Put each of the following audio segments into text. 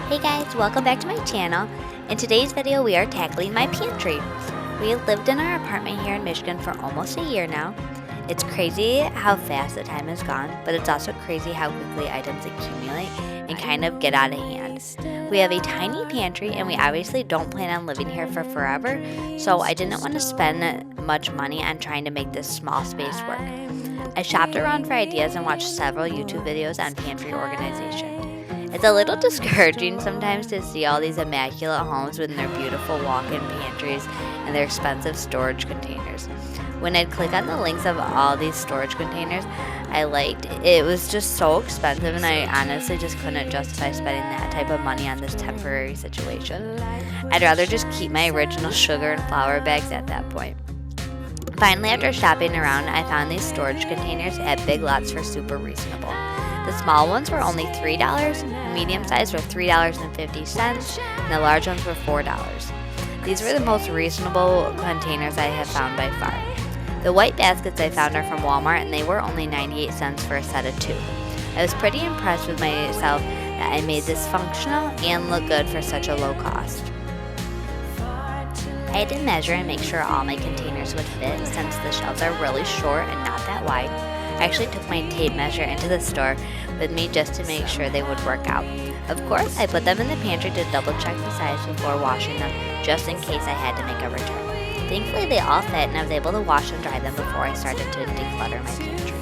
Hey guys, welcome back to my channel. In today's video we are tackling my pantry. We have lived in our apartment here in Michigan for almost a year now. It's crazy how fast the time has gone, but it's also crazy how quickly items accumulate and kind of get out of hand. We have a tiny pantry and we obviously don't plan on living here for forever, so I didn't want to spend much money on trying to make this small space work. I shopped around for ideas and watched several YouTube videos on pantry organization. It's a little discouraging sometimes to see all these immaculate homes with their beautiful walk-in pantries and their expensive storage containers. When I'd click on the links of all these storage containers I liked, it was just so expensive and I honestly just couldn't justify spending that type of money on this temporary situation. I'd rather just keep my original sugar and flour bags at that point. Finally, after shopping around, I found these storage containers at Big Lots for super reasonable. The small ones were only $3, the medium size were $3.50, and the large ones were $4. These were the most reasonable containers I have found by far. The white baskets I found are from Walmart, and they were only 98 cents for a set of 2. I was pretty impressed with myself that I made this functional and look good for such a low cost. I had to measure and make sure all my containers would fit since the shelves are really short and not that wide. I actually took my tape measure into the store with me just to make sure they would work out. Of course, I put them in the pantry to double check the size before washing them, just in case I had to make a return. Thankfully, they all fit and I was able to wash and dry them before I started to declutter my pantry.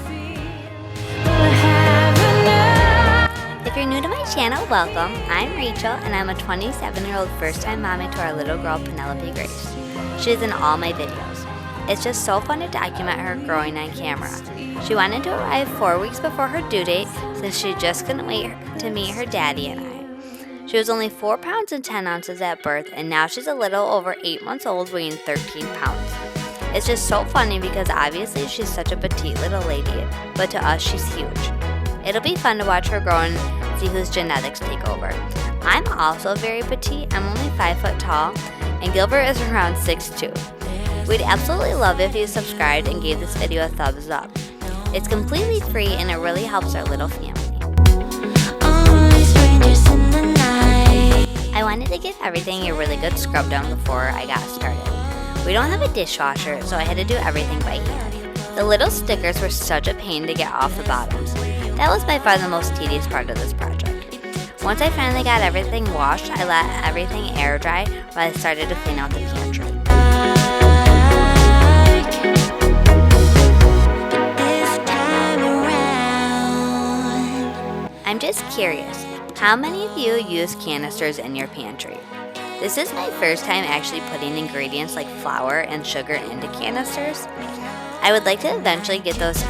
If you're new to my channel, welcome. I'm Rachel and I'm a 27-year-old first-time mommy to our little girl Penelope Grace. She is in all my videos. It's just so fun to document her growing on camera. She wanted to arrive 4 weeks before her due date since she just couldn't wait to meet her daddy and I. She was only 4 pounds and 10 ounces at birth, and now she's a little over 8 months old, weighing 13 pounds. It's just so funny because obviously she's such a petite little lady, but to us she's huge. It'll be fun to watch her grow and see whose genetics take over. I'm also very petite. I'm only 5 foot tall, and Gilbert is around 6'2". We'd absolutely love if you subscribed and gave this video a thumbs up. It's completely free and it really helps our little family. I wanted to give everything a really good scrub down before I got started. We don't have a dishwasher, so I had to do everything by hand. The little stickers were such a pain to get off the bottoms. That was by far the most tedious part of this project. Once I finally got everything washed, I let everything air dry while I started to clean out the pantry. I'm just curious, how many of you use canisters in your pantry? This is my first time actually putting ingredients like flour and sugar into canisters. I would like to eventually get those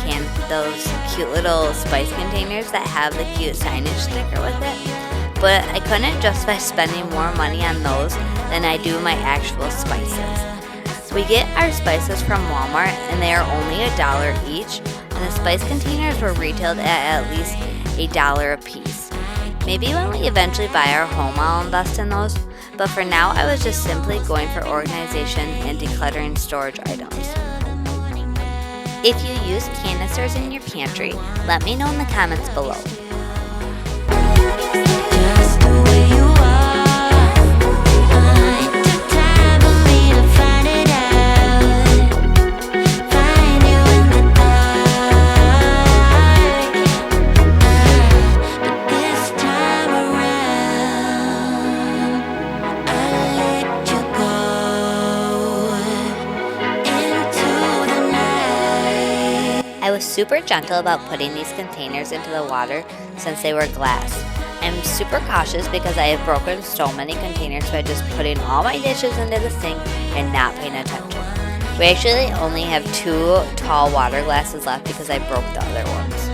cute little spice containers that have the cute signage sticker with it, but I couldn't justify spending more money on those than I do my actual spices. We get our spices from Walmart and they are only $1 each, and the spice containers were retailed at least $1 a piece. Maybe when we eventually buy our home I'll invest in those, but for now I was just simply going for organization and decluttering storage items. If you use canisters in your pantry, let me know in the comments below. I was super gentle about putting these containers into the water since they were glass. I'm super cautious because I have broken so many containers by just putting all my dishes into the sink and not paying attention. We actually only have 2 tall water glasses left because I broke the other ones.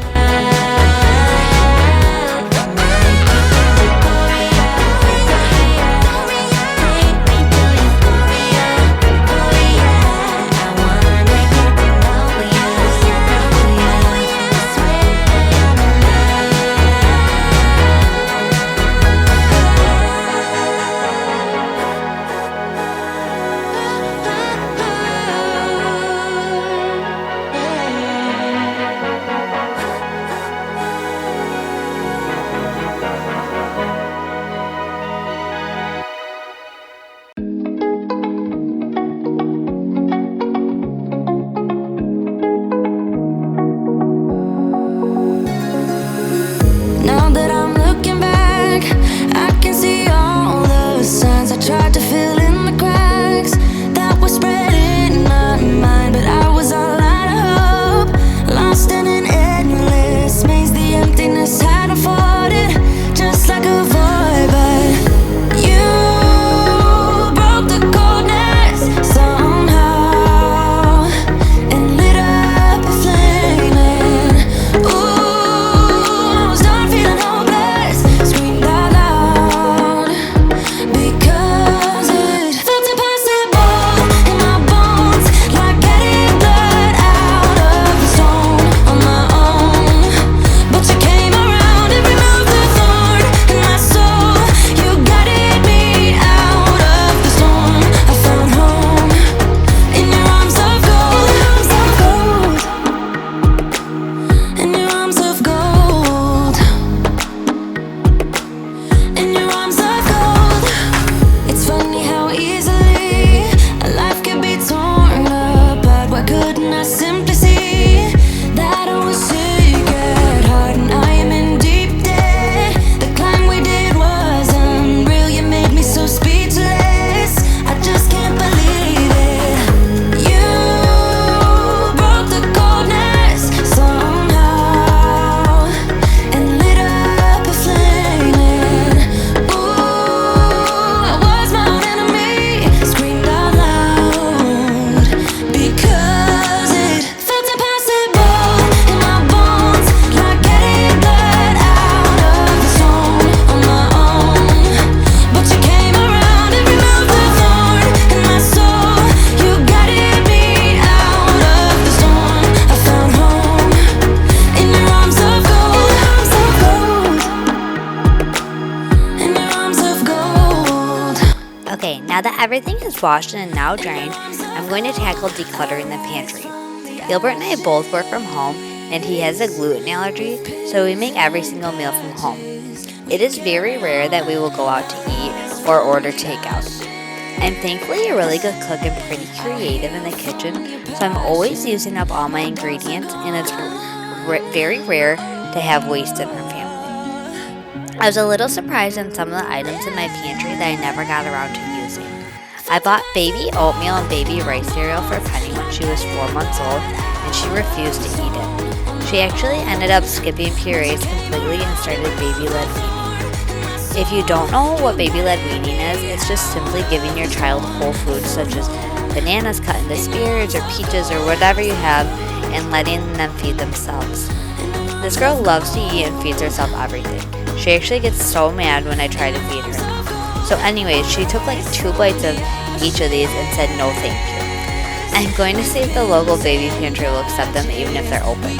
Now that everything is washed and now drained, I'm going to tackle decluttering the pantry. Gilbert and I both work from home, and he has a gluten allergy, so we make every single meal from home. It is very rare that we will go out to eat or order takeout. I'm thankfully a really good cook and pretty creative in the kitchen, so I'm always using up all my ingredients, and it's very rare to have waste in our family. I was a little surprised on some of the items in my pantry that I never got around to using. I bought baby oatmeal and baby rice cereal for Penny when she was 4 months old, and she refused to eat it. She actually ended up skipping purees completely and started baby-led weaning. If you don't know what baby-led weaning is, it's just simply giving your child whole foods such as bananas cut into spears or peaches or whatever you have and letting them feed themselves. This girl loves to eat and feeds herself everything. She actually gets so mad when I try to feed her enough. So anyways, she took like 2 bites of each of these and said no thank you. I'm going to see if the local baby pantry will accept them even if they're open.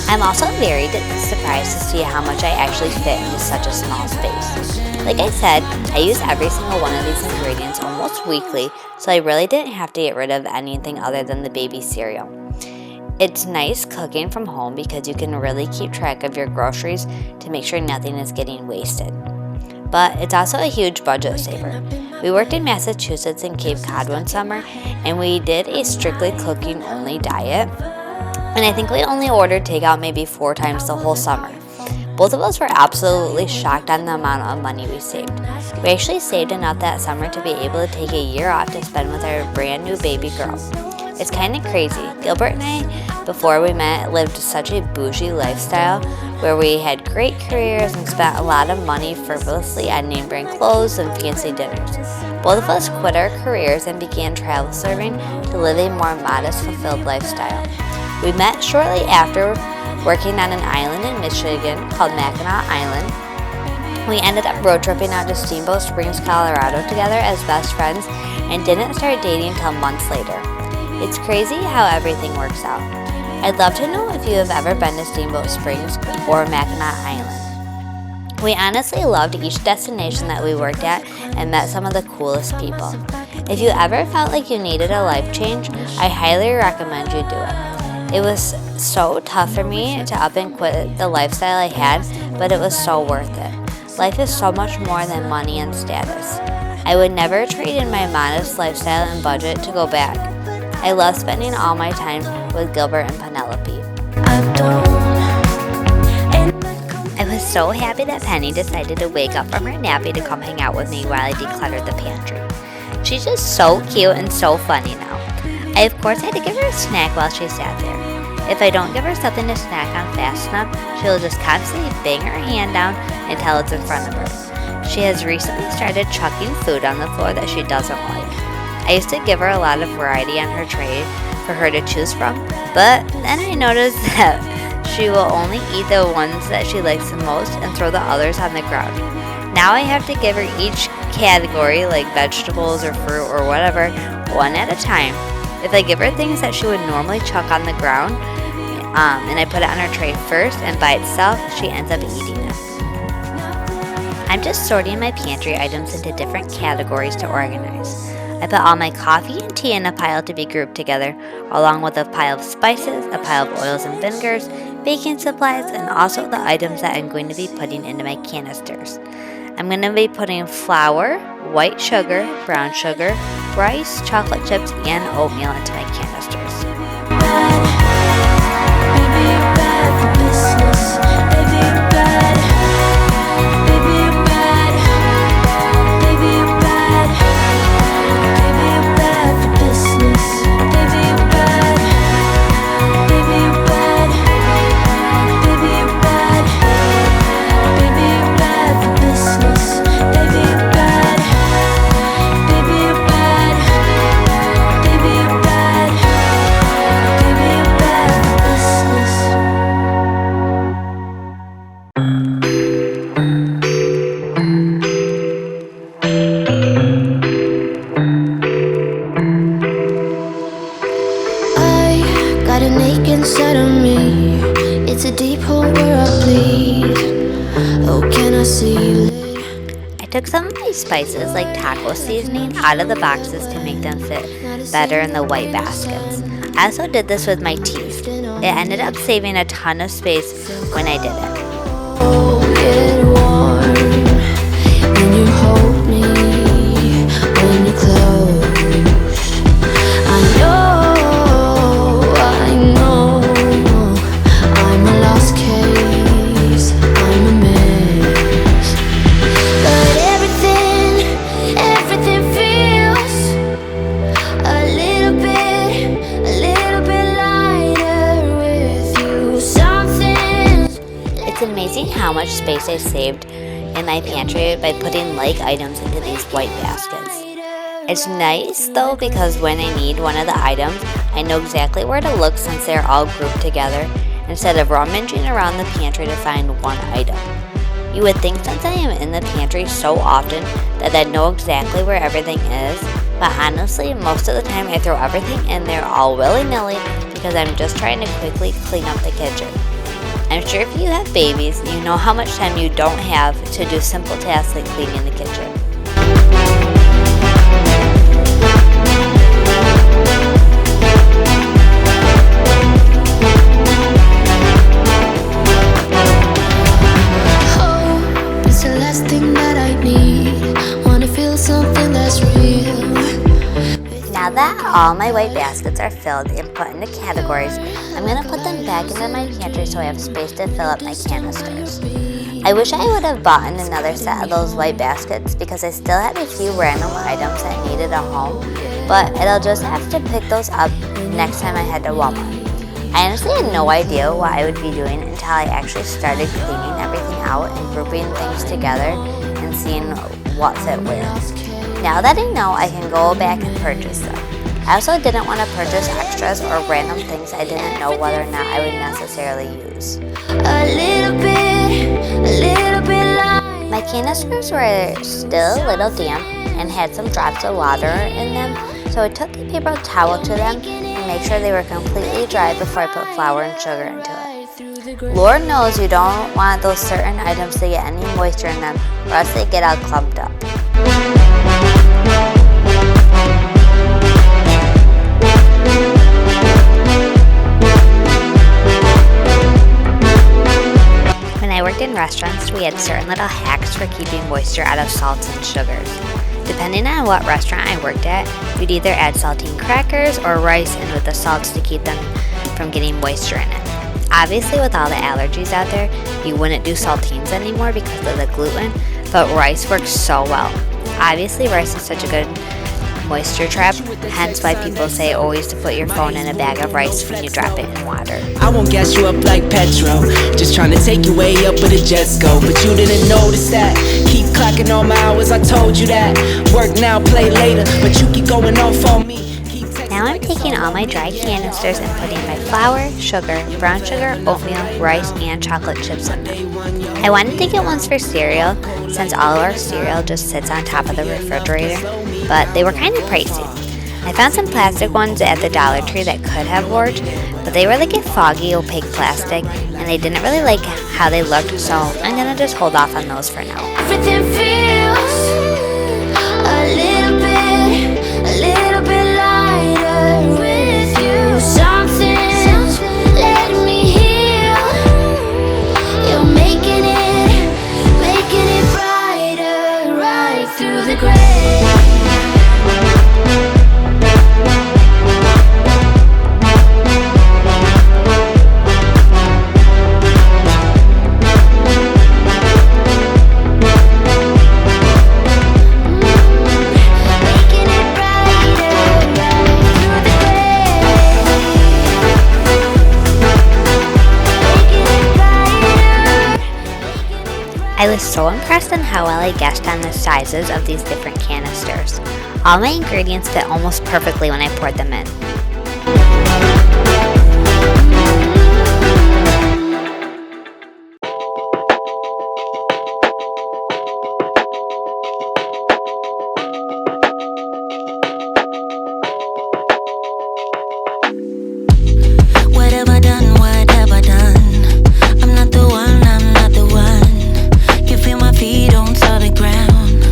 I'm also very surprised to see how much I actually fit into such a small space. Like I said, I use every single one of these ingredients almost weekly, so I really didn't have to get rid of anything other than the baby cereal. It's nice cooking from home because you can really keep track of your groceries to make sure nothing is getting wasted. But it's also a huge budget saver. We worked in Massachusetts and Cape Cod one summer, and we did a strictly cooking only diet. And I think we only ordered takeout maybe 4 times the whole summer. Both of us were absolutely shocked on the amount of money we saved. We actually saved enough that summer to be able to take a year off to spend with our brand new baby girl. It's kind of crazy. Gilbert and I, before we met, lived such a bougie lifestyle where we had great careers and spent a lot of money frivolously on name brand clothes and fancy dinners. Both of us quit our careers and began travel serving to live a more modest, fulfilled lifestyle. We met shortly after working on an island in Michigan called Mackinac Island. We ended up road tripping out to Steamboat Springs, Colorado together as best friends and didn't start dating until months later. It's crazy how everything works out. I'd love to know if you have ever been to Steamboat Springs or Mackinac Island. We honestly loved each destination that we worked at and met some of the coolest people. If you ever felt like you needed a life change, I highly recommend you do it. It was so tough for me to up and quit the lifestyle I had, but it was so worth it. Life is so much more than money and status. I would never trade in my modest lifestyle and budget to go back. I love spending all my time with Gilbert and Penelope. I was so happy that Penny decided to wake up from her nappy to come hang out with me while I decluttered the pantry. She's just so cute and so funny now. I of course had to give her a snack while she sat there. If I don't give her something to snack on fast enough, she'll just constantly bang her hand down until it's in front of her. She has recently started chucking food on the floor that she doesn't like. I used to give her a lot of variety on her tray for her to choose from, but then I noticed that she will only eat the ones that she likes the most and throw the others on the ground. Now I have to give her each category, like vegetables or fruit or whatever, one at a time. If I give her things that she would normally chuck on the ground, and I put it on her tray first and by itself, she ends up eating it. I'm just sorting my pantry items into different categories to organize. I put all my coffee and tea in a pile to be grouped together, along with a pile of spices, a pile of oils and vinegars, baking supplies, and also the items that I'm going to be putting into my canisters. I'm going to be putting flour, white sugar, brown sugar, rice, chocolate chips, and oatmeal into my canisters. Inside of me, it's a deep hole where I bleed. Oh, can I see you? I took some of my spices like taco seasoning out of the boxes to make them fit better in the white baskets. I also did this with my teas. It ended up saving a ton of space when I did it. Get warm when you hold me, when you close. I know, I'm a lost case, I'm a mess. But everything feels a little bit lighter with you. It's amazing how much space I saved in my pantry by putting like items into these white baskets. It's nice though because when I need one of the items, I know exactly where to look since they're all grouped together instead of rummaging around the pantry to find one item. You would think since I am in the pantry so often that I'd know exactly where everything is, but honestly, most of the time I throw everything in there all willy-nilly because I'm just trying to quickly clean up the kitchen. I'm sure if you have babies, you know how much time you don't have to do simple tasks like cleaning the kitchen. Hope is the last thing that I need. Wanna feel something that's real. Now that all my white baskets are filled and put into categories, I'm going to put them back into my pantry so I have space to fill up my canisters. I wish I would have bought another set of those white baskets because I still had a few random items that needed a home, but I'll just have to pick those up next time I head to Walmart. I honestly had no idea what I would be doing until I actually started cleaning everything out and grouping things together and seeing what fit where. Now that I know, I can go back and purchase them. I also didn't want to purchase extras or random things I didn't know whether or not I would necessarily use. My canisters were still a little damp and had some drops of water in them, so I took a paper towel to them and made sure they were completely dry before I put flour and sugar into it. Lord knows you don't want those certain items to get any moisture in them or else they get all clumped up. When I worked in restaurants, we had certain little hacks for keeping moisture out of salts and sugars. Depending on what restaurant I worked at, you'd either add saltine crackers or rice in with the salts to keep them from getting moisture in it. Obviously, with all the allergies out there, you wouldn't do saltines anymore because of the gluten, but rice works so well. Obviously, rice is such a good moisture trap, hence why people say always to put your phone in a bag of rice when you drop it in water. I won't gas you up like petrol, just trying to take you way up with a jet go. But you didn't notice that. Keep clocking all my hours, I told you that. Work now, play later, but you keep going off on me. Now I'm taking all my dry canisters and putting my flour, sugar, brown sugar, oatmeal, rice, and chocolate chips in them. I wanted to get ones for cereal, since all of our cereal just sits on top of the refrigerator, but they were kind of pricey. I found some plastic ones at the Dollar Tree that could have worked, but they were like a foggy, opaque plastic, and I didn't really like how they looked, so I'm gonna just hold off on those for now. Everything feels a little bit lighter with you. Something's letting me heal. You're making it brighter right through the gray. I was so impressed on how well I guessed on the sizes of these different canisters. All my ingredients fit almost perfectly when I poured them in. What have I done? What have I done? I'm not the one, I'm not the one. You feel my feet on solid ground.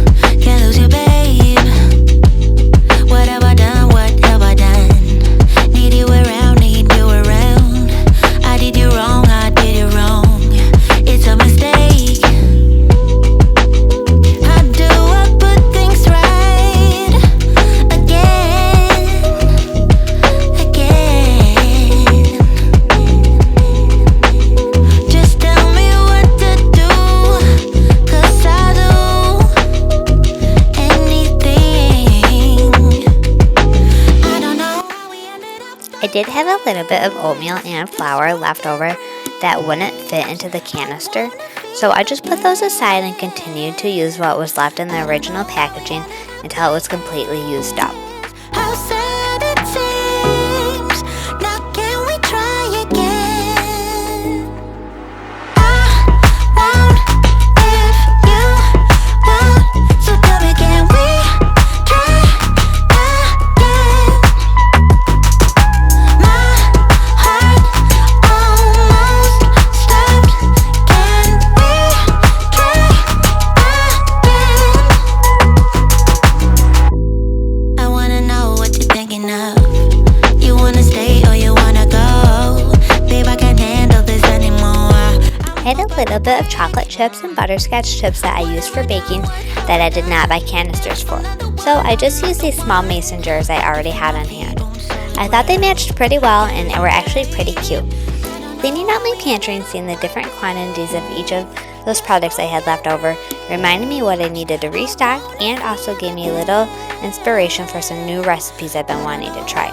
did have a little bit of oatmeal and flour left over that wouldn't fit into the canister, so I just put those aside and continued to use what was left in the original packaging until it was completely used up. How sad it seems. Now can we try again? I won't if you won't. So tell me, can we try again? My heart almost stopped. Can we try again? I wanna know what you're thinking of. You wanna stay or you wanna go? Babe, I can't handle this anymore. I had a little bit of chocolate chips and butterscotch chips that I used for baking that I did not buy canisters for, so I just used these small mason jars I already had on hand. I thought they matched pretty well and were actually pretty cute. Cleaning out my pantry and seeing the different quantities of each of those products I had left over reminded me what I needed to restock and also gave me a little inspiration for some new recipes I've been wanting to try.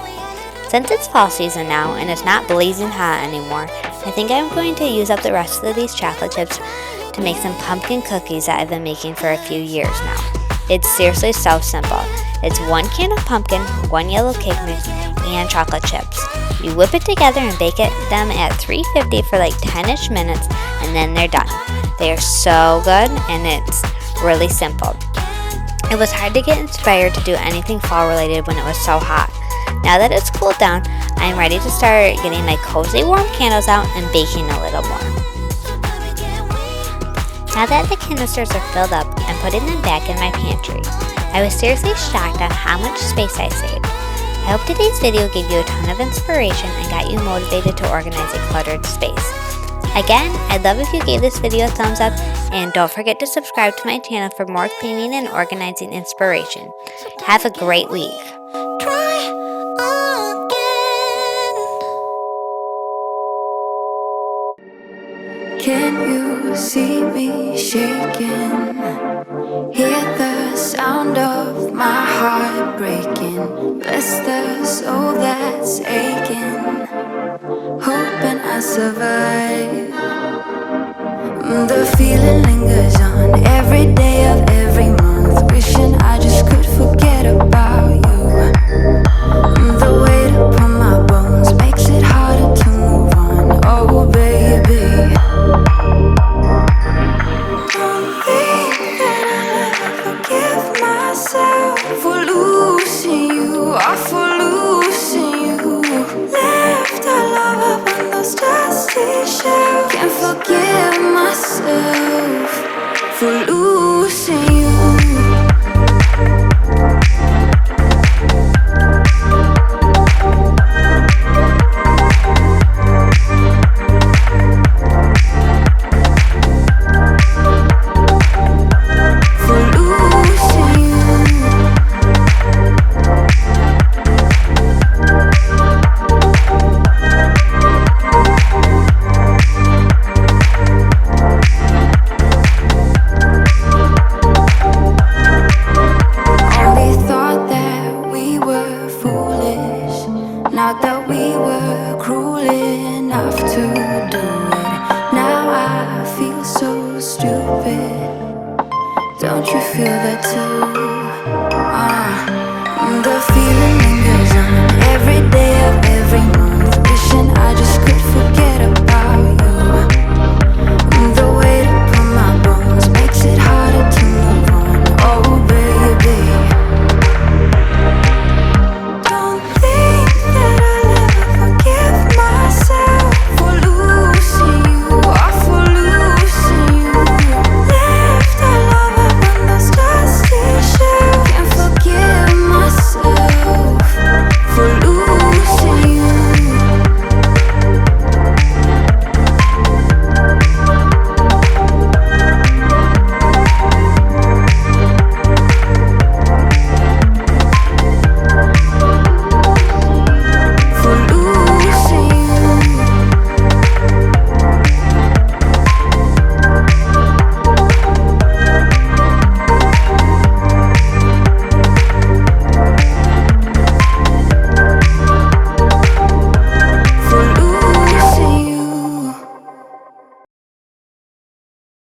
Since it's fall season now and it's not blazing hot anymore, I think I'm going to use up the rest of these chocolate chips to make some pumpkin cookies that I've been making for a few years now. It's seriously so simple. It's 1 can of pumpkin, 1 yellow cake mix, and chocolate chips. You whip it together and bake them at 350 for like 10-ish minutes, and then they're done. They are so good, and it's really simple. It was hard to get inspired to do anything fall related when it was so hot. Now that it's cooled down, I'm ready to start getting my cozy warm candles out and baking a little more. Now that the canisters are filled up, I'm putting them back in my pantry. I was seriously shocked on how much space I saved. I hope today's video gave you a ton of inspiration and got you motivated to organize a cluttered space. Again, I'd love if you gave this video a thumbs up, and don't forget to subscribe to my channel for more cleaning and organizing inspiration. Have a great week. Try again. Can you see me shaking? Hear the sound of my heart breaking. Bless the soul that's aching, hoping I survive. The feeling lingers on every day of every month, wishing I just could forget about you. The weight upon my bones makes it harder to move on. Oh baby, don't think that I'll ever forgive myself for losing you, or for losing you. Left our love up on those dusty shelves. Can't forgive myself for losing you. Not that we were cruel enough to do it. Now I feel so stupid. Don't you feel that too? The feeling lingers on every day of